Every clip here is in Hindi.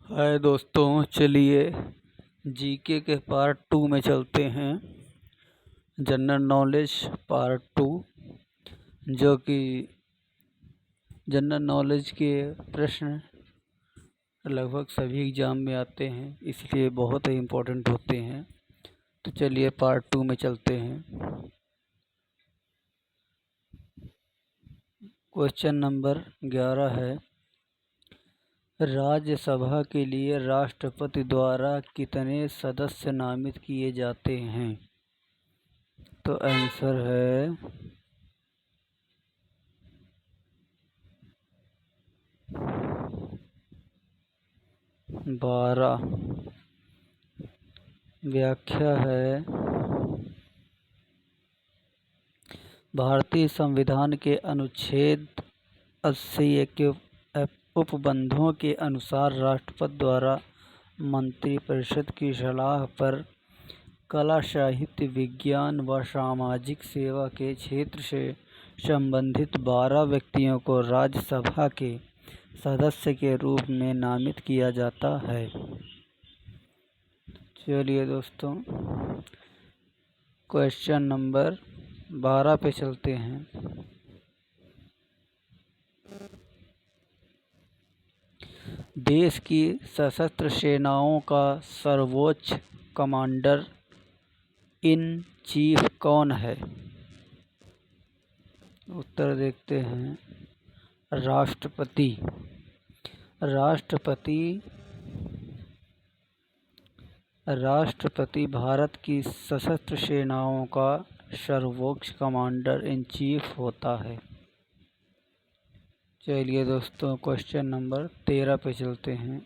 हाय दोस्तों, चलिए जीके के पार्ट 2 में चलते हैं। जनरल नॉलेज पार्ट 2, जो कि जनरल नॉलेज के प्रश्न लगभग सभी एग्ज़ाम में आते हैं, इसलिए बहुत ही इम्पोर्टेंट होते हैं। तो चलिए पार्ट 2 में चलते हैं। क्वेश्चन नंबर 11 है, राज्यसभा के लिए राष्ट्रपति द्वारा कितने सदस्य नामित किए जाते हैं? तो आंसर है 12। व्याख्या है, भारतीय संविधान के अनुच्छेद 80 के उपबंधों के अनुसार राष्ट्रपति द्वारा मंत्रिपरिषद की सलाह पर कला, साहित्य, विज्ञान व सामाजिक सेवा के क्षेत्र से संबंधित 12 व्यक्तियों को राज्यसभा के सदस्य के रूप में नामित किया जाता है। चलिए दोस्तों, क्वेश्चन नंबर 12 पे चलते हैं। देश की सशस्त्र सेनाओं का सर्वोच्च कमांडर इन चीफ कौन है? उत्तर देखते हैं, राष्ट्रपति। राष्ट्रपति भारत की सशस्त्र सेनाओं का सर्वोच्च कमांडर इन चीफ होता है। चलिए दोस्तों, क्वेश्चन नंबर 13 पे चलते हैं।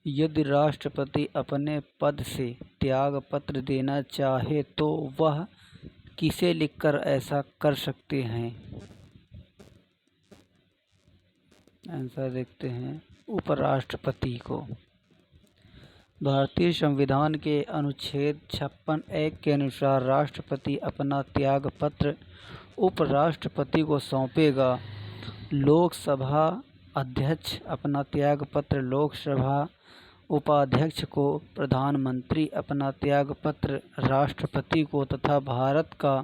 यदि राष्ट्रपति अपने पद से त्याग पत्र देना चाहे तो वह किसे लिखकर ऐसा कर सकते हैं? आंसर देखते हैं, उपराष्ट्रपति को। भारतीय संविधान के अनुच्छेद 56(1) के अनुसार राष्ट्रपति अपना त्याग पत्र उपराष्ट्रपति को सौंपेगा। लोकसभा अध्यक्ष अपना त्याग पत्र लोकसभा उपाध्यक्ष को, प्रधानमंत्री अपना त्याग पत्र राष्ट्रपति को तथा भारत का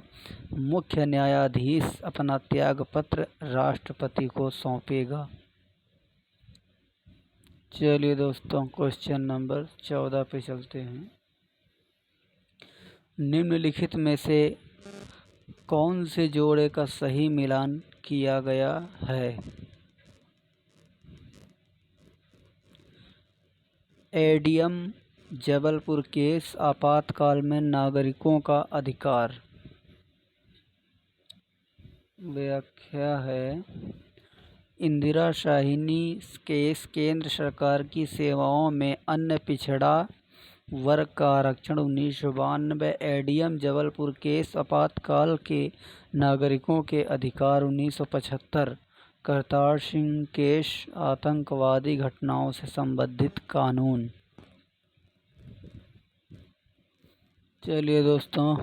मुख्य न्यायाधीश अपना त्याग पत्र राष्ट्रपति को सौंपेगा। चलिए दोस्तों, क्वेश्चन नंबर 14 पे चलते हैं। निम्नलिखित में से कौन से जोड़े का सही मिलान किया गया है? एडीएम जबलपुर केस, आपातकाल में नागरिकों का अधिकार। व्याख्या है, इंदिरा शाहिनी केस, केंद्र सरकार की सेवाओं में अन्य पिछड़ा वर्ग का आरक्षण 1992। एडीएम जबलपुर केस, आपातकाल के नागरिकों के अधिकार 1975। करतार सिंह केस, आतंकवादी घटनाओं से संबंधित कानून। चलिए दोस्तों,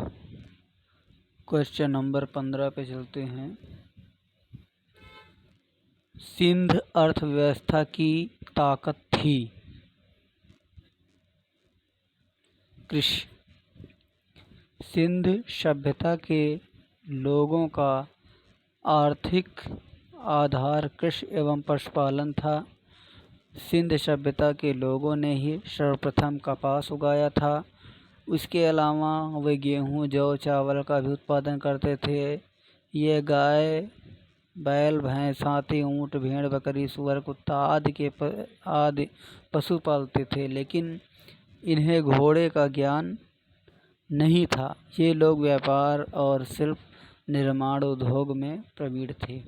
क्वेश्चन नंबर 15 पे चलते हैं। सिंध अर्थव्यवस्था की ताकत थी। कृषि। सिंध सभ्यता के लोगों का आर्थिक आधार कृषि एवं पशुपालन था। सिंध सभ्यता के लोगों ने ही सर्वप्रथम कपास उगाया था। उसके अलावा वे गेहूँ, जौ, चावल का भी उत्पादन करते थे। ये गाय, बैल, भैंस, हाथी, ऊँट, भेड़, बकरी, सुअर, कुत्ता आदि पशु पालते थे, लेकिन इन्हें घोड़े का ज्ञान नहीं था। ये लोग व्यापार और शिल्प निर्माण उद्योग में प्रवीण थे।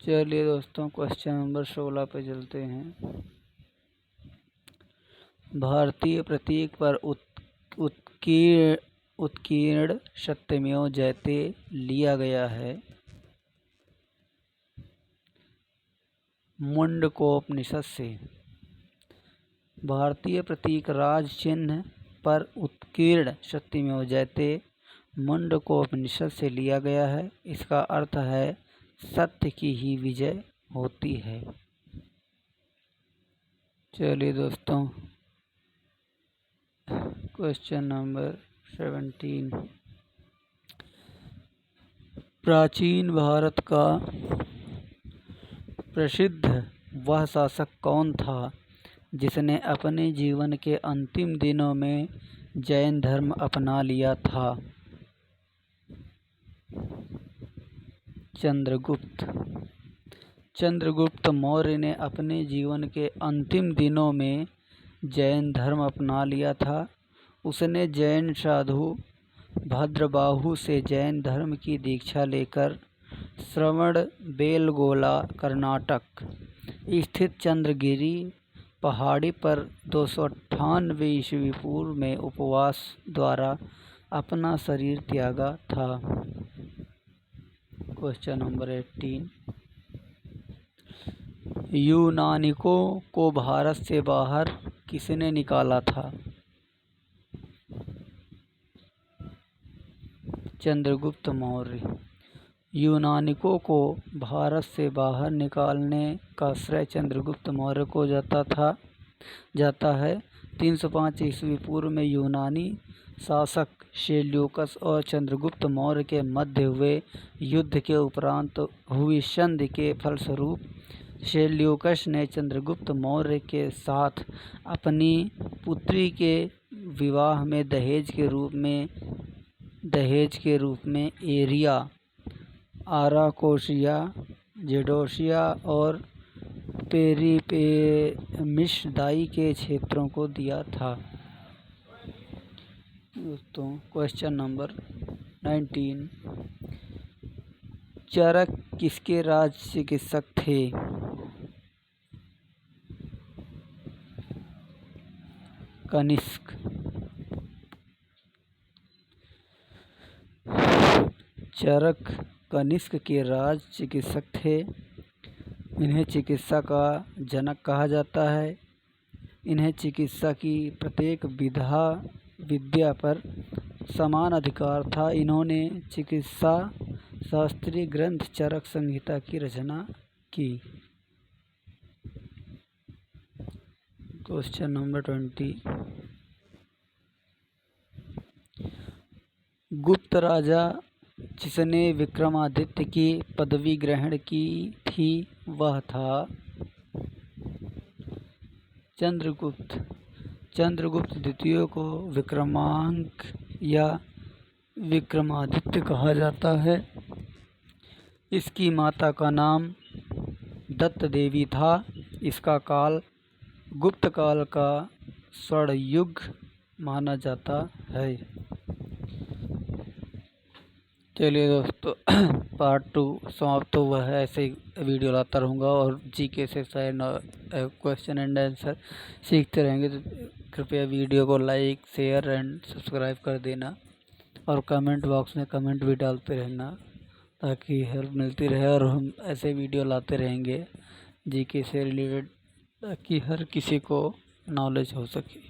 चलिए दोस्तों, क्वेश्चन नंबर 16 पे चलते हैं। भारतीय प्रतीक पर उत्कीर्ण सत्यमेव जयते लिया गया है। मुंडकोपनिषद से। भारतीय प्रतीक राज चिन्ह पर उत्कीर्ण सत्यमेव जयते मुंडकोपनिषद से लिया गया है। इसका अर्थ है, सत्य की ही विजय होती है। चलिए दोस्तों, क्वेश्चन नंबर 17। प्राचीन भारत का प्रसिद्ध वह शासक कौन था जिसने अपने जीवन के अंतिम दिनों में जैन धर्म अपना लिया था? चंद्रगुप्त। चंद्रगुप्त मौर्य ने अपने जीवन के अंतिम दिनों में जैन धर्म अपना लिया था। उसने जैन साधु भद्रबाहु से जैन धर्म की दीक्षा लेकर श्रवणबेलगोला कर्नाटक स्थित चंद्रगिरी पहाड़ी पर 298 ईस्वी पूर्व में उपवास द्वारा अपना शरीर त्यागा था। Question number 18। यूनानिकों को भारत से बाहर किसने निकाला था? चंद्रगुप्त मौर्य। यूनानिकों को भारत से बाहर निकालने का श्रेय चंद्रगुप्त मौर्य को जाता है। 305 ईस्वी पूर्व में यूनानी शासक सेल्यूकस और चंद्रगुप्त मौर्य के मध्य हुए युद्ध के उपरांत हुई संधि के फलस्वरूप सेल्यूकस ने चंद्रगुप्त मौर्य के साथ अपनी पुत्री के विवाह में दहेज के रूप में एरिया, आराकोसिया, जेडोसिया और पेरिपेमिस दाई के क्षेत्रों को दिया था। दोस्तों, क्वेश्चन नंबर 19। चरक किसके राज चिकित्सक थे? कनिष्क। चरक कनिष्क के राज चिकित्सक थे। इन्हें चिकित्सा का जनक कहा जाता है। इन्हें चिकित्सा की प्रत्येक विद्या पर समान अधिकार था। इन्होंने चिकित्सा शास्त्रीय ग्रंथ चरक संहिता की रचना की। Question number 20। गुप्त राजा जिसने विक्रमादित्य की पदवी ग्रहण की थी वह था चंद्रगुप्त। चंद्रगुप्त द्वितीय को विक्रमांक या विक्रमादित्य कहा जाता है। इसकी माता का नाम दत्त देवी था। इसका काल गुप्त काल का स्वर्ण युग माना जाता है। चलिए दोस्तों, पार्ट 2 समाप्त हुआ है। ऐसे वीडियो लाता रहूँगा और जीके से शायद क्वेश्चन एंड आंसर सीखते रहेंगे। तो कृपया वीडियो को लाइक, शेयर एंड सब्सक्राइब कर देना और कमेंट बॉक्स में कमेंट भी डालते रहना ताकि हेल्प मिलती रहे और हम ऐसे वीडियो लाते रहेंगे जीके से रिलेटेड ताकि हर किसी को नॉलेज हो सके।